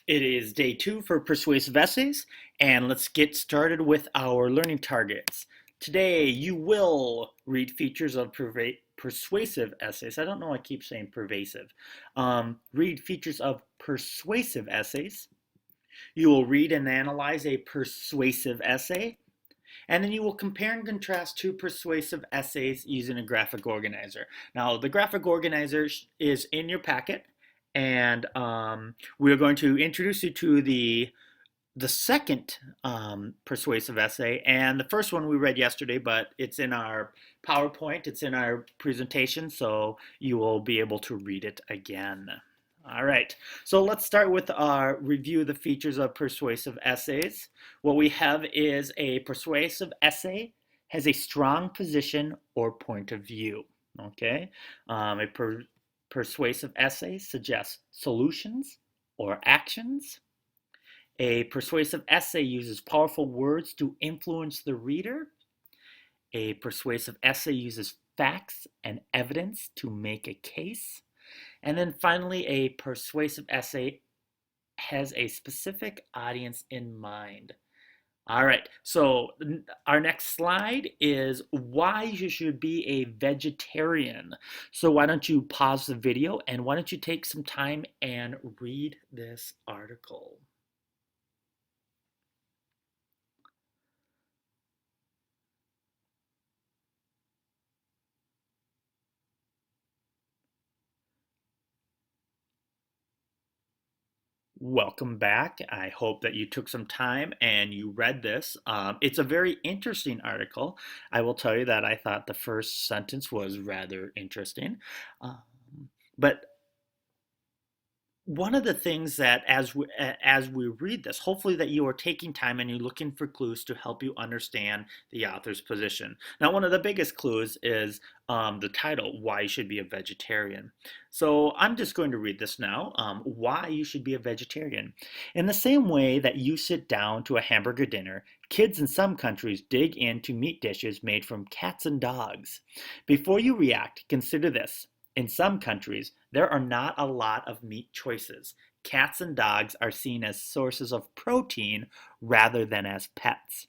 It is day 2 for Persuasive Essays, and let's get started with our learning targets. Today, you will read features of persuasive essays. I don't know why I keep saying pervasive. Read features of persuasive essays. You will read and analyze a persuasive essay, and then you will compare and contrast two persuasive essays using a graphic organizer. Now, the graphic organizer is in your packet, and we're going to introduce you to the second persuasive essay, and the first one we read yesterday, but it's in our PowerPoint, it's in our presentation, so you will be able to read it again. All right, so let's start with our review of the features of persuasive essays. What we have is a persuasive essay has a strong position or point of view. Okay, persuasive essay suggests solutions or actions. A persuasive essay uses powerful words to influence the reader. A persuasive essay uses facts and evidence to make a case. And then finally, a persuasive essay has a specific audience in mind. All right, so our next slide is why you should be a vegetarian. So why don't you pause the video and why don't you take some time and read this article. Welcome back. I hope that you took some time and you read this. It's a very interesting article. I will tell you that I thought the first sentence was rather interesting. Um, but one of the things that as we read this, hopefully that you are taking time and you're looking for clues to help you understand the author's position. Now, one of the biggest clues is the title, Why You Should Be a Vegetarian. So I'm just going to read this now, Why You Should Be a Vegetarian. In the same way that you sit down to a hamburger dinner, kids in some countries dig into meat dishes made from cats and dogs. Before you react, consider this. In some countries, there are not a lot of meat choices. Cats and dogs are seen as sources of protein rather than as pets.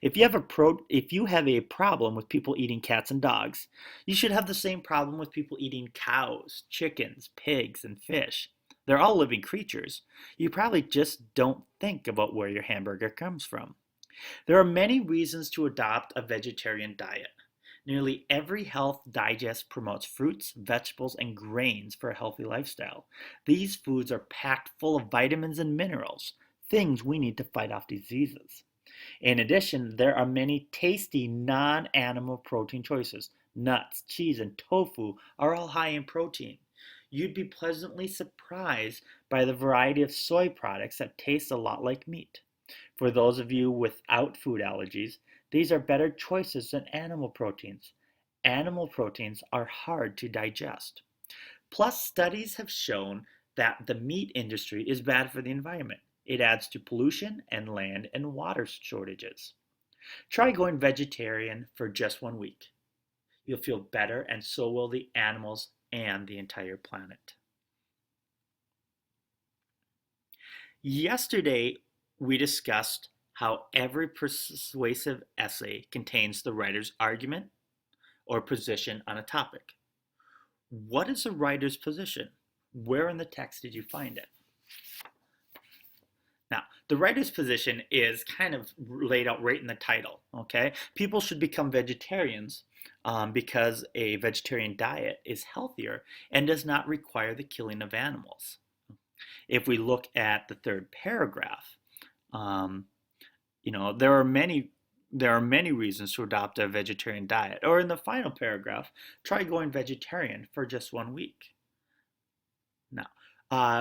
If you have a problem with people eating cats and dogs, you should have the same problem with people eating cows, chickens, pigs, and fish. They're all living creatures. You probably just don't think about where your hamburger comes from. There are many reasons to adopt a vegetarian diet. Nearly every health digest promotes fruits, vegetables, and grains for a healthy lifestyle. These foods are packed full of vitamins and minerals, things we need to fight off diseases. In addition, there are many tasty non-animal protein choices. Nuts, cheese, and tofu are all high in protein. You'd be pleasantly surprised by the variety of soy products that taste a lot like meat. For those of you without food allergies, these are better choices than animal proteins. Animal proteins are hard to digest. Plus, studies have shown that the meat industry is bad for the environment. It adds to pollution and land and water shortages. Try going vegetarian for just 1 week. You'll feel better, and so will the animals and the entire planet. Yesterday, we discussed how every persuasive essay contains the writer's argument or position on a topic. What is the writer's position? Where in the text did you find it? Now, the writer's position is kind of laid out right in the title, okay? People should become vegetarians because a vegetarian diet is healthier and does not require the killing of animals. If we look at the third paragraph, there are many reasons to adopt a vegetarian diet. Or in the final paragraph, try going vegetarian for just 1 week. Now,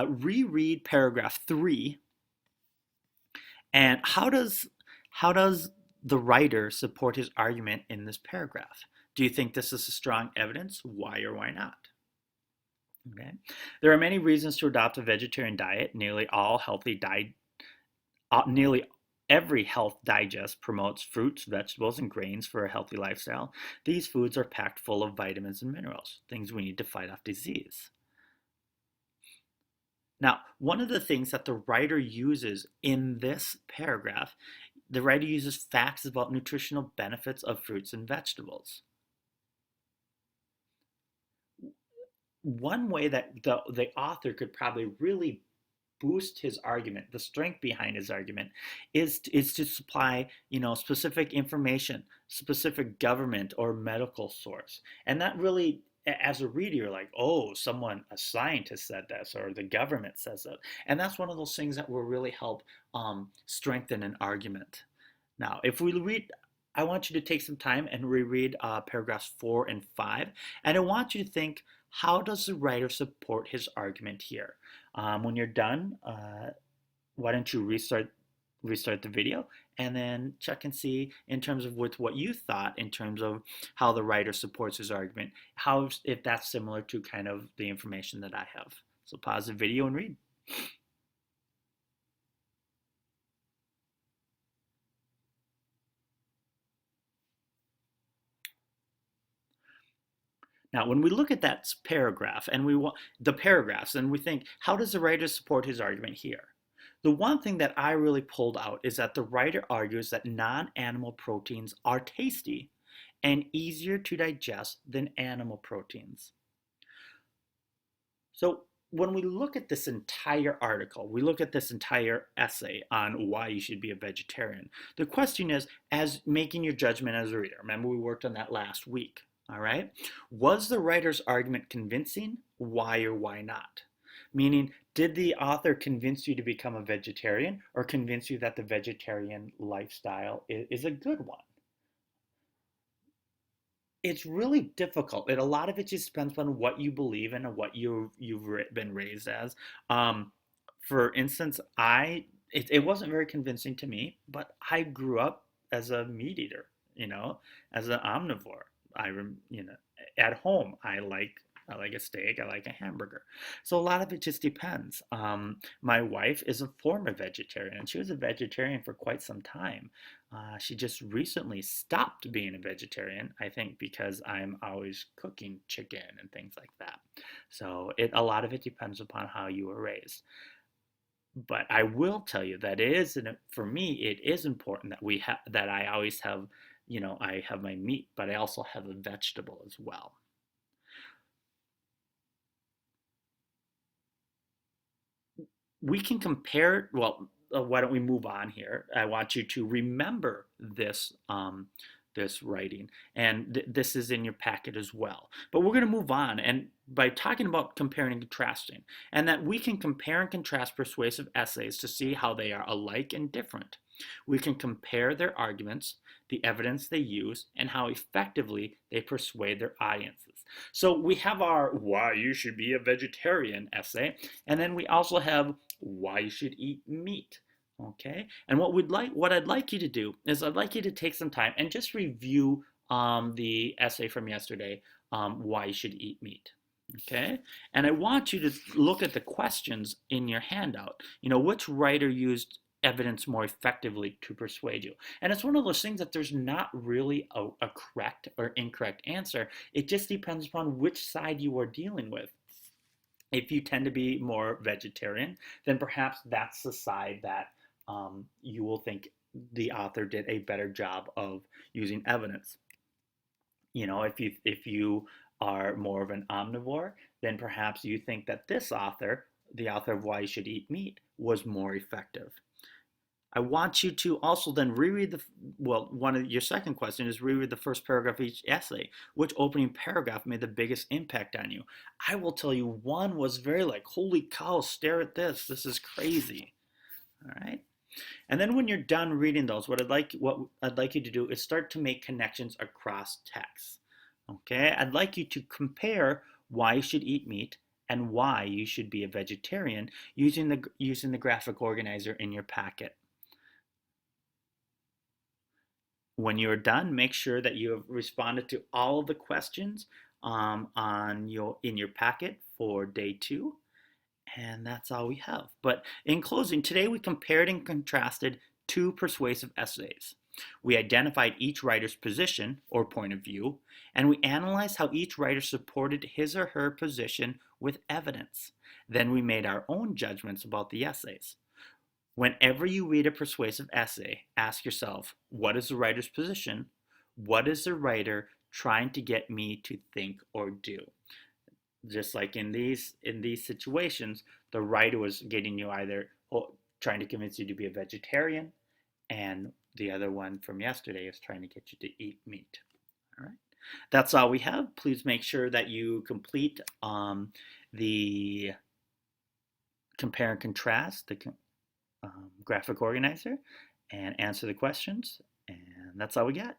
reread paragraph 3. And how does the writer support his argument in this paragraph? Do you think this is a strong evidence? Why or why not? Okay. There are many reasons to adopt a vegetarian diet. Nearly every health digest promotes fruits, vegetables, and grains for a healthy lifestyle. These foods are packed full of vitamins and minerals, things we need to fight off disease. Now, One of the things that the writer uses in this paragraph, the writer uses facts about nutritional benefits of fruits and vegetables. One way that the author could probably really boost his argument, the strength behind his argument, is to supply, specific information, specific government or medical source. And that really, as a reader, you're like, oh, a scientist said this, or the government says that. And that's one of those things that will really help strengthen an argument. Now, if we read, I want you to take some time and reread paragraphs 4 and 5. And I want you to think, how does the writer support his argument here? When you're done, why don't you restart the video and then check and see in terms of with what you thought in terms of how the writer supports his argument, how if that's similar to kind of the information that I have. So pause the video and read. Now, when we look at that paragraph and the paragraphs and we think, how does the writer support his argument here? The one thing that I really pulled out is that the writer argues that non-animal proteins are tasty and easier to digest than animal proteins. So when we look at this entire article, we look at this entire essay on why you should be a vegetarian. The question is, as making your judgment as a reader. Remember, we worked on that last week. All right. Was the writer's argument convincing? Why or why not? Meaning, did the author convince you to become a vegetarian or convince you that the vegetarian lifestyle is a good one? It's really difficult. A lot of it just depends on what you believe in and what you've been raised as. For instance, it wasn't very convincing to me, but I grew up as a meat eater, as an omnivore. At home, I like a steak, I like a hamburger. So a lot of it just depends. My wife is a former vegetarian, and she was a vegetarian for quite some time. She just recently stopped being a vegetarian, I think because I'm always cooking chicken and things like that. So a lot of it depends upon how you were raised. But I will tell you that for me, it is important that I always have, I have my meat, but I also have a vegetable as well. We can compare, well, why don't we move on here? I want you to remember this writing, and this is in your packet as well. But we're going to move on, and by talking about comparing and contrasting, and that we can compare and contrast persuasive essays to see how they are alike and different. We can compare their arguments, the evidence they use, and how effectively they persuade their audiences. So we have our why you should be a vegetarian essay, and then we also have why you should eat meat. Okay, and what I'd like you to do is I'd like you to take some time and just review the essay from yesterday, why you should eat meat. Okay, and I want you to look at the questions in your handout. Which writer used evidence more effectively to persuade you? And it's one of those things that there's not really a correct or incorrect answer. It just depends upon which side you are dealing with. If you tend to be more vegetarian, then perhaps that's the side that you will think the author did a better job of using evidence. If you are more of an omnivore, then perhaps you think that this author, the author of Why You Should Eat Meat, was more effective. I want you to also then reread your second question is reread the first paragraph of each essay. Which opening paragraph made the biggest impact on you? I will tell you one was very like, holy cow, stare at this. This is crazy. All right. And then when you're done reading those, what I'd like you to do is start to make connections across texts. Okay? I'd like you to compare why you should eat meat and why you should be a vegetarian using the graphic organizer in your packet. When you're done, make sure that you have responded to all of the questions in your packet for day 2. And that's all we have. But in closing, today we compared and contrasted 2 persuasive essays. We identified each writer's position or point of view, and we analyzed how each writer supported his or her position with evidence. Then we made our own judgments about the essays. Whenever you read a persuasive essay, ask yourself, what is the writer's position? What is the writer trying to get me to think or do? Just like in these situations, the writer was getting you either trying to convince you to be a vegetarian, and the other one from yesterday is trying to get you to eat meat. All right. That's all we have. Please make sure that you complete the compare and contrast, the graphic organizer, and answer the questions. And that's all we got.